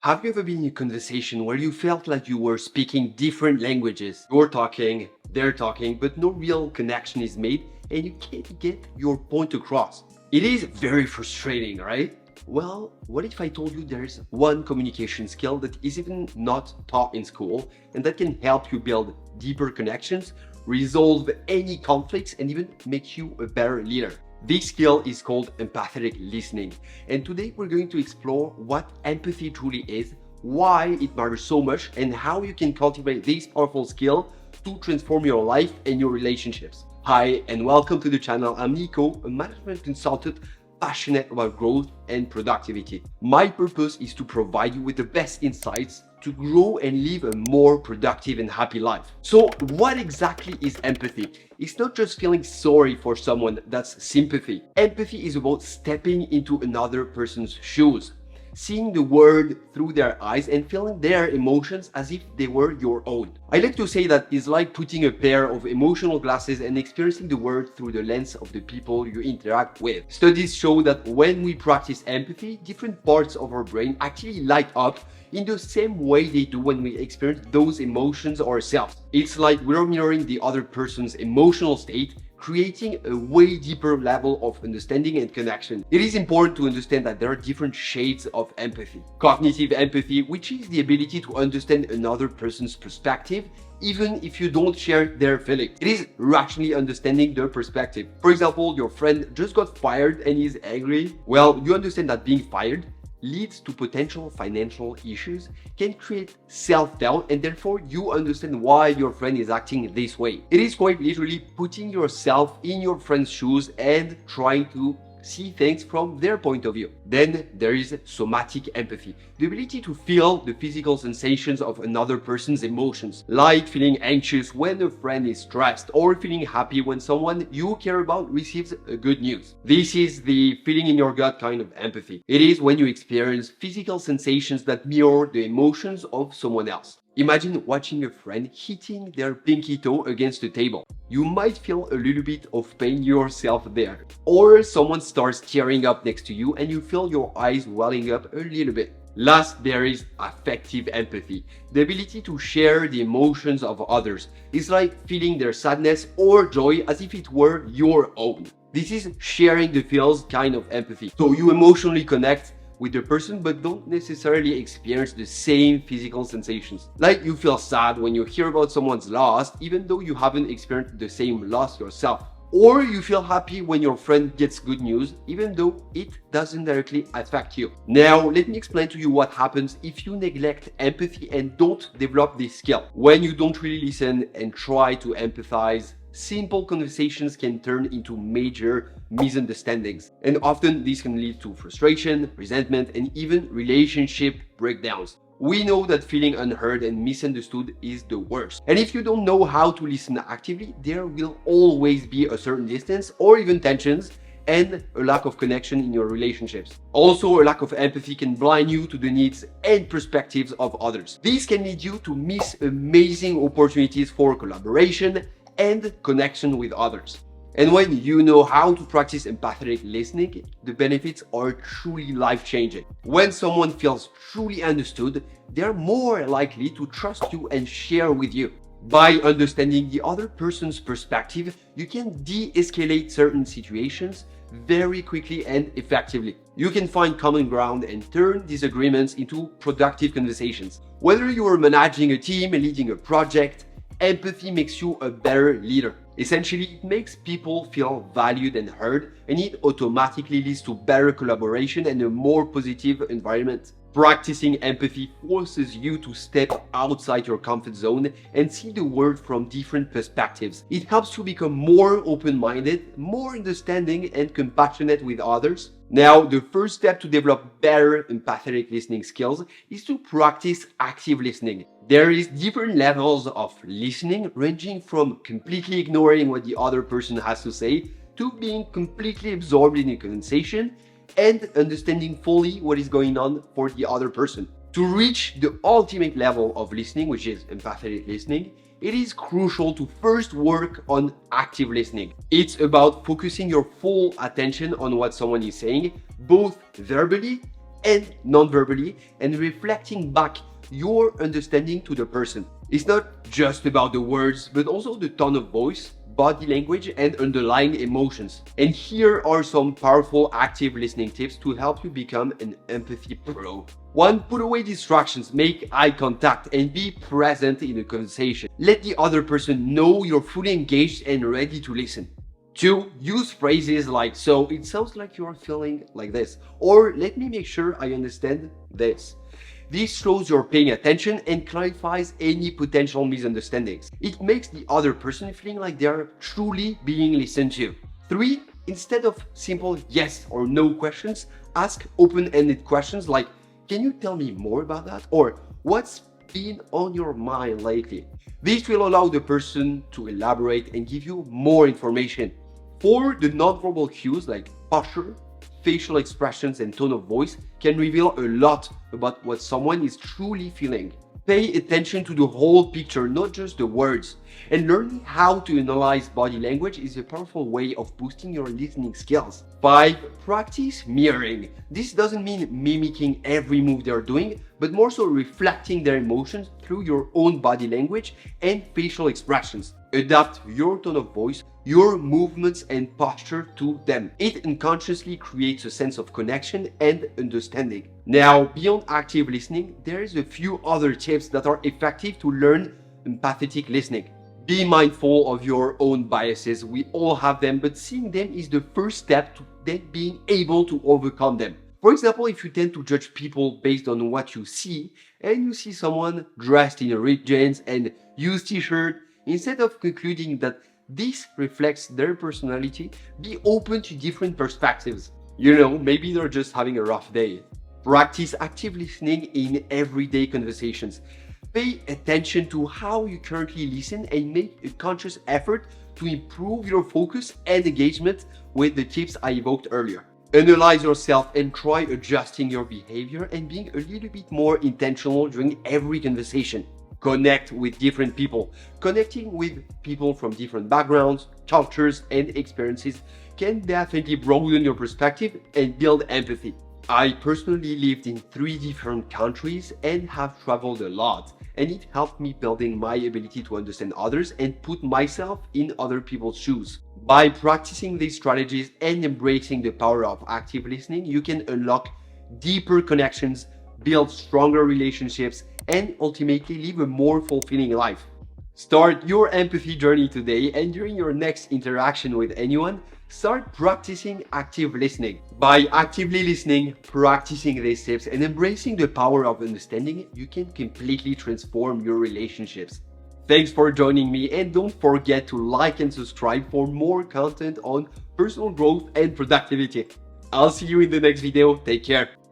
Have you ever been in a conversation where you felt like you were speaking different languages? You're talking, they're talking, but no real connection is made and you can't get your point across. It is very frustrating, right? Well, what if I told you there's one communication skill that is even not taught in school and that can help you build deeper connections, resolve any conflicts, and even make you a better leader? This skill is called empathetic listening. And today we're going to explore what empathy truly is, why it matters so much, and how you can cultivate this powerful skill to transform your life and your relationships. Hi, and welcome to the channel. I'm Nico, a management consultant passionate about growth and productivity. My purpose is to provide you with the best insights to grow and live a more productive and happy life. So what exactly is empathy? It's not just feeling sorry for someone, that's sympathy. Empathy is about stepping into another person's shoes, seeing the world through their eyes and feeling their emotions as if they were your own. I like to say that it's like putting a pair of emotional glasses and experiencing the world through the lens of the people you interact with. Studies show that when we practice empathy, different parts of our brain actually light up in the same way they do when we experience those emotions ourselves. It's like we're mirroring the other person's emotional state, creating a way deeper level of understanding and connection. It is important to understand that there are different shades of empathy. Cognitive empathy, which is the ability to understand another person's perspective, even if you don't share their feelings. It is rationally understanding their perspective. For example, your friend just got fired and is angry. Well, you understand that being fired leads to potential financial issues, can create self-doubt, and therefore you understand why your friend is acting this way. It is quite literally putting yourself in your friend's shoes and trying to see things from their point of view. Then there is somatic empathy, the ability to feel the physical sensations of another person's emotions, like feeling anxious when a friend is stressed or feeling happy when someone you care about receives a good news. This is the feeling in your gut kind of empathy. It is when you experience physical sensations that mirror the emotions of someone else. Imagine watching a friend hitting their pinky toe against the table. You might feel a little bit of pain yourself there. Or someone starts tearing up next to you and you feel your eyes welling up a little bit. Last, there is affective empathy, the ability to share the emotions of others. It's like feeling their sadness or joy as if it were your own. This is sharing the feels kind of empathy. So you emotionally connect with the person but don't necessarily experience the same physical sensations. Like you feel sad when you hear about someone's loss even though you haven't experienced the same loss yourself. Or you feel happy when your friend gets good news even though it doesn't directly affect you. Now let me explain to you what happens if you neglect empathy and don't develop this skill. When you don't really listen and try to empathize, simple conversations can turn into major misunderstandings. And often this can lead to frustration, resentment, and even relationship breakdowns. We know that feeling unheard and misunderstood is the worst. And if you don't know how to listen actively, there will always be a certain distance or even tensions and a lack of connection in your relationships. Also, a lack of empathy can blind you to the needs and perspectives of others. This can lead you to miss amazing opportunities for collaboration and connection with others. And when you know how to practice empathetic listening, the benefits are truly life-changing. When someone feels truly understood, they're more likely to trust you and share with you. By understanding the other person's perspective, you can de-escalate certain situations very quickly and effectively. You can find common ground and turn disagreements into productive conversations. Whether you are managing a team, leading a project, empathy makes you a better leader. Essentially, it makes people feel valued and heard, and it automatically leads to better collaboration and a more positive environment. Practicing empathy forces you to step outside your comfort zone and see the world from different perspectives. It helps you become more open-minded, more understanding, and compassionate with others. Now, the first step to develop better empathetic listening skills is to practice active listening. There is different levels of listening, ranging from completely ignoring what the other person has to say to being completely absorbed in a conversation and understanding fully what is going on for the other person. To reach the ultimate level of listening, which is empathetic listening, it is crucial to first work on active listening. It's about focusing your full attention on what someone is saying, both verbally and non-verbally, and reflecting back your understanding to the person. It's not just about the words, but also the tone of voice, body language, and underlying emotions. And here are some powerful active listening tips to help you become an empathy pro. 1. Put away distractions, make eye contact, and be present in the conversation. Let the other person know you're fully engaged and ready to listen. 2. Use phrases like, so it sounds like you're feeling like this, or let me make sure I understand this. This shows you're paying attention and clarifies any potential misunderstandings. It makes the other person feeling like they're truly being listened to. 3. Instead of simple yes or no questions, ask open-ended questions like, can you tell me more about that? Or what's been on your mind lately? This will allow the person to elaborate and give you more information. 4. The nonverbal cues like posture, facial expressions, and tone of voice can reveal a lot about what someone is truly feeling. Pay attention to the whole picture, not just the words. And learning how to analyze body language is a powerful way of boosting your listening skills. 5. Practice mirroring. This doesn't mean mimicking every move they're doing, but more so reflecting their emotions through your own body language and facial expressions. Adapt your tone of voice, your movements, and posture to them. It unconsciously creates a sense of connection and understanding. Now, beyond active listening, there's a few other tips that are effective to learn empathetic listening. Be mindful of your own biases. We all have them, but seeing them is the first step to then being able to overcome them. For example, if you tend to judge people based on what you see, and you see someone dressed in a ripped jeans and used t-shirt, instead of concluding that this reflects their personality, be open to different perspectives. Maybe they're just having a rough day. Practice active listening in everyday conversations. Pay attention to how you currently listen and make a conscious effort to improve your focus and engagement with the tips I evoked earlier. Analyze yourself and try adjusting your behavior and being a little bit more intentional during every conversation. Connect with different people. Connecting with people from different backgrounds, cultures, and experiences can definitely broaden your perspective and build empathy. I personally lived in 3 different countries and have traveled a lot, and it helped me building my ability to understand others and put myself in other people's shoes. By practicing these strategies and embracing the power of active listening, you can unlock deeper connections, build stronger relationships, and ultimately live a more fulfilling life. Start your empathy journey today, and during your next interaction with anyone, start practicing active listening. By actively listening, practicing these tips, and embracing the power of understanding, you can completely transform your relationships. Thanks for joining me, and don't forget to like and subscribe for more content on personal growth and productivity. I'll see you in the next video. Take care.